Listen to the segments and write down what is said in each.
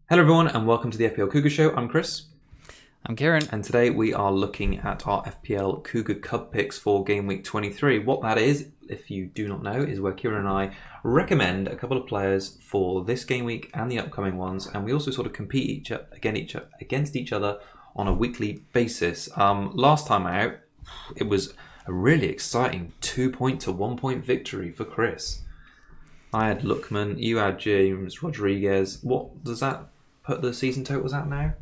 Hello everyone and welcome to the FPL Cougar Show. I'm Chris. I'm Kieran. And today we are looking at our FPL Cougar Cub picks for Gameweek 23. What that is, if you do not know, is where Kieran and I recommend a couple of players for this game week and the upcoming ones, and we also sort of compete against each other on a weekly basis. Last time out, it was a really exciting 2-point to 1-point victory for Chris. I had Lookman, you had James Rodriguez. What does that put the season totals at now?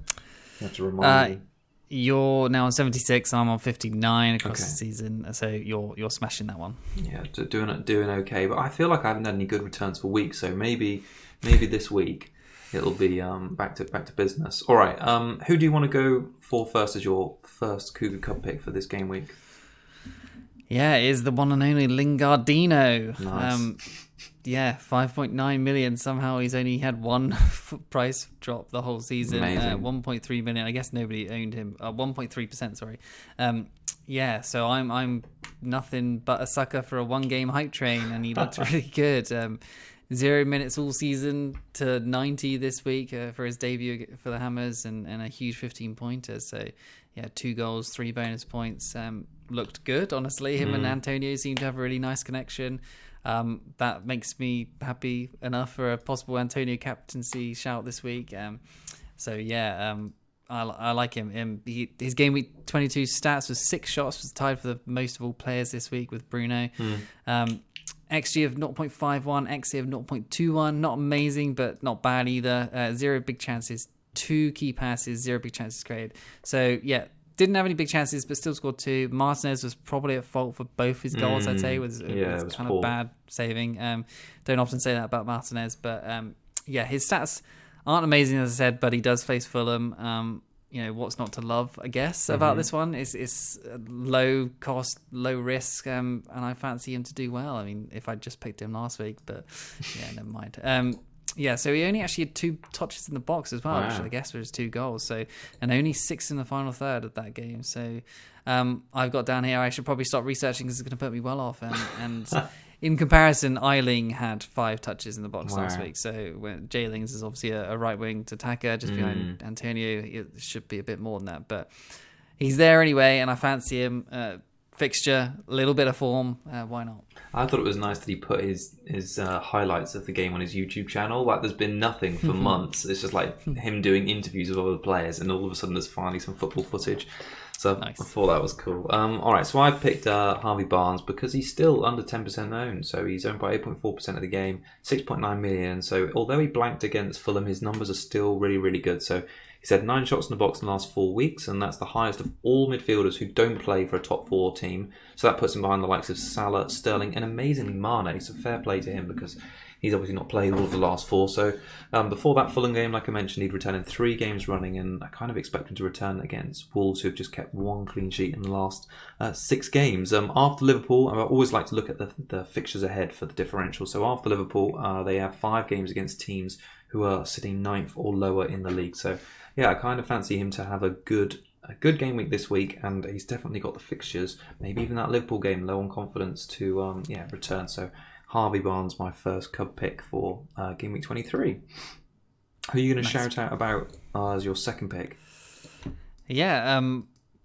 You have to remind me. You're now on 76. I'm on 59 across the season, so you're smashing that one. Yeah, doing okay. But I feel like I haven't had any good returns for weeks, so maybe this week it'll be back to business. All right. Who do you want to go for first as your first Cougar Cup pick for this game week? Yeah, it is the one and only Lingardino. Nice. 5.9 million. Somehow he's only had one price drop the whole season. 1.3 million. I guess nobody owned him. 1.3%. Sorry. So I'm nothing but a sucker for a one-game hype train, and he looked really good. 0 minutes all season to 90 this week for his debut for the Hammers, and a huge 15-pointer. So, 2 goals, 3 bonus points. Looked good, honestly. Him and Antonio seem to have a really nice connection. That makes me happy enough for a possible Antonio captaincy shout this week. I like him. His game week 22 stats was 6 shots, was tied for the most of all players this week with Bruno. XG of 0.51, XG of 0.21, not amazing, but not bad either. 0 big chances, 2 key passes, 0 big chances created. So, didn't have any big chances, but still scored 2. Martinez was probably at fault for both his goals, I'd say. It was kind of bad saving. Don't often say that about Martinez, but his stats aren't amazing, as I said, but he does face Fulham. What's not to love, I guess, about this one? It's low cost, low risk, and I fancy him to do well. I mean, if I just picked him last week, but never mind. So he only actually had 2 touches in the box as well, which I guess was 2 goals. So, and only 6 in the final third of that game. So, I've got down here, I should probably start researching because it's going to put me well off. And in comparison, Eiling had 5 touches in the box last week. So, when Jay Lings is obviously a right wing attacker just behind Antonio. It should be a bit more than that, but he's there anyway, and I fancy him. Fixture, a little bit of form, why not? I thought it was nice that he put his highlights of the game on his YouTube channel. Like, there's been nothing for months. It's just like him doing interviews with other players, and all of a sudden there's finally some football footage. So nice. I thought that was cool. All right, so I picked Harvey Barnes because he's still under 10% owned. So he's owned by 8.4% of the game, 6.9 million. So although he blanked against Fulham, his numbers are still really, really good. So he's had 9 shots in the box in the last 4 weeks, and that's the highest of all midfielders who don't play for a top 4 team. So that puts him behind the likes of Salah, Sterling, and amazingly Mane. So fair play to him because he's obviously not played all of the last 4. So before that Fulham game, like I mentioned, he'd returned in 3 games running, and I kind of expect him to return against Wolves, who have just kept 1 clean sheet in the last 6 games. After Liverpool, I always like to look at the fixtures ahead for the differential. So after Liverpool, they have 5 games against teams who are sitting 9th or lower in the league. So I kind of fancy him to have a good game week this week, and he's definitely got the fixtures, maybe even that Liverpool game, low on confidence to return. So Harvey Barnes, my first Cub pick for game week 23. Who are you going to shout out about as your second pick?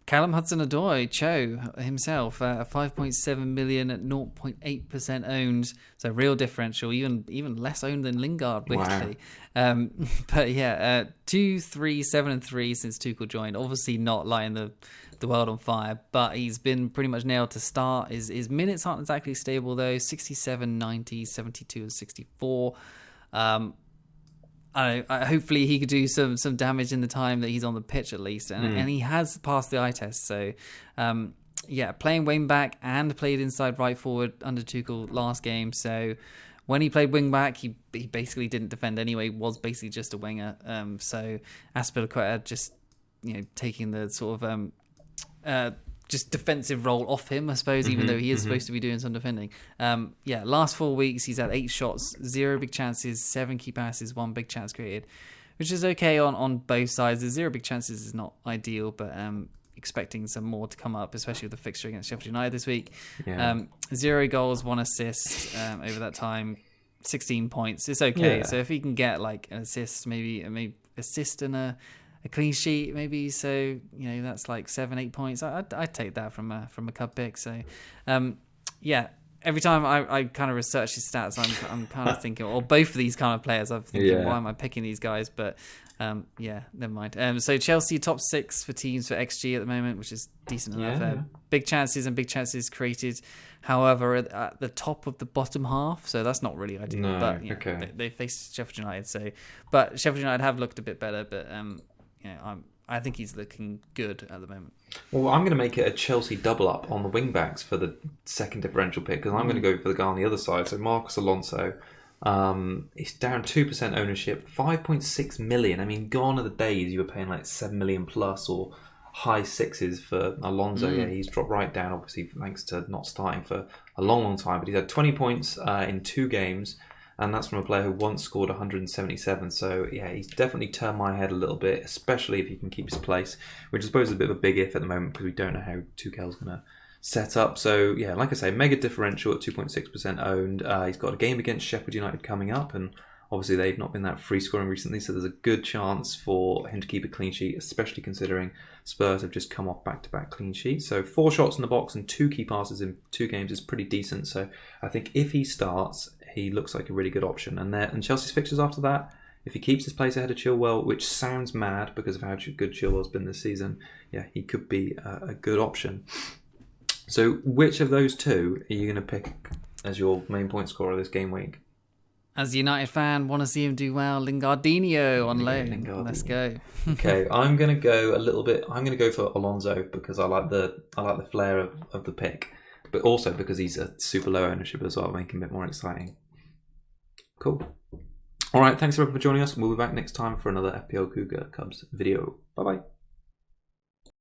Callum Hudson-Odoi, Cho himself, 5.7 million at 0.8% owned, so real differential, even less owned than Lingard, weirdly. Wow. 2, 3, 7 and 3 since Tuchel joined. Obviously not lighting the world on fire, but he's been pretty much nailed to start. His minutes aren't exactly stable though, 67, 90, 72 and 64. Hopefully he could do some damage in the time that he's on the pitch at least, and he has passed the eye test. So, playing wing back and played inside right forward under Tuchel last game. So when he played wing back, he basically didn't defend anyway. Was basically just a winger. So FPLcougers just taking the sort of just defensive role off him, I suppose, even though he is supposed to be doing some defending. Last 4 weeks, he's had 8 shots, 0 big chances, 7 key passes, 1 big chance created, which is okay on both sides. The 0 big chances is not ideal, but expecting some more to come up, especially with the fixture against Sheffield United this week. 0 goals, 1 assist over that time, 16 points. It's okay. So if he can get like an assist, maybe assist and a clean sheet, maybe. So that's like 7-8 points. I'd take that from a Cub pick. So, yeah. Every time I kind of research his stats, I'm kind of thinking, or both of these kind of players, I'm thinking, why am I picking these guys? But never mind. So Chelsea top 6 for teams for XG at the moment, which is decent enough. Big chances created. However, at the top of the bottom half, so that's not really ideal. No, but they faced Sheffield United, but Sheffield United have looked a bit better. But I think he's looking good at the moment. Well, I'm going to make it a Chelsea double up on the wing backs for the second differential pick, because I'm going to go for the guy on the other side. So Marcus Alonso, he's down 2% ownership, 5.6 million. I mean, gone are the days you were paying like 7 million plus or high sixes for Alonso. Yeah, he's dropped right down, obviously, thanks to not starting for a long, long time. But he's had 20 points in 2 games. And that's from a player who once scored 177. So, yeah, he's definitely turned my head a little bit, especially if he can keep his place, which I suppose is a bit of a big if at the moment because we don't know how Tuchel's going to set up. So, yeah, like I say, mega differential at 2.6% owned. He's got a game against Sheffield United coming up, and obviously they've not been that free scoring recently, so there's a good chance for him to keep a clean sheet, especially considering Spurs have just come off back-to-back clean sheets. So 4 shots in the box and 2 key passes in 2 games is pretty decent. So I think if he starts, he looks like a really good option. And Chelsea's fixtures after that, if he keeps his place ahead of Chilwell, which sounds mad because of how good Chilwell's been this season, yeah, he could be a good option. So which of those 2 are you going to pick as your main point scorer this game week? As a United fan, want to see him do well. Lingardinho on loan. Let's go. Okay, I'm going to go a little bit. I'm going to go for Alonso because I like the flair of the pick, but also because he's a super low ownership as well, making it a bit more exciting. Cool. All right, thanks everyone for joining us. We'll be back next time for another FPL Cougar Cubs video. Bye bye.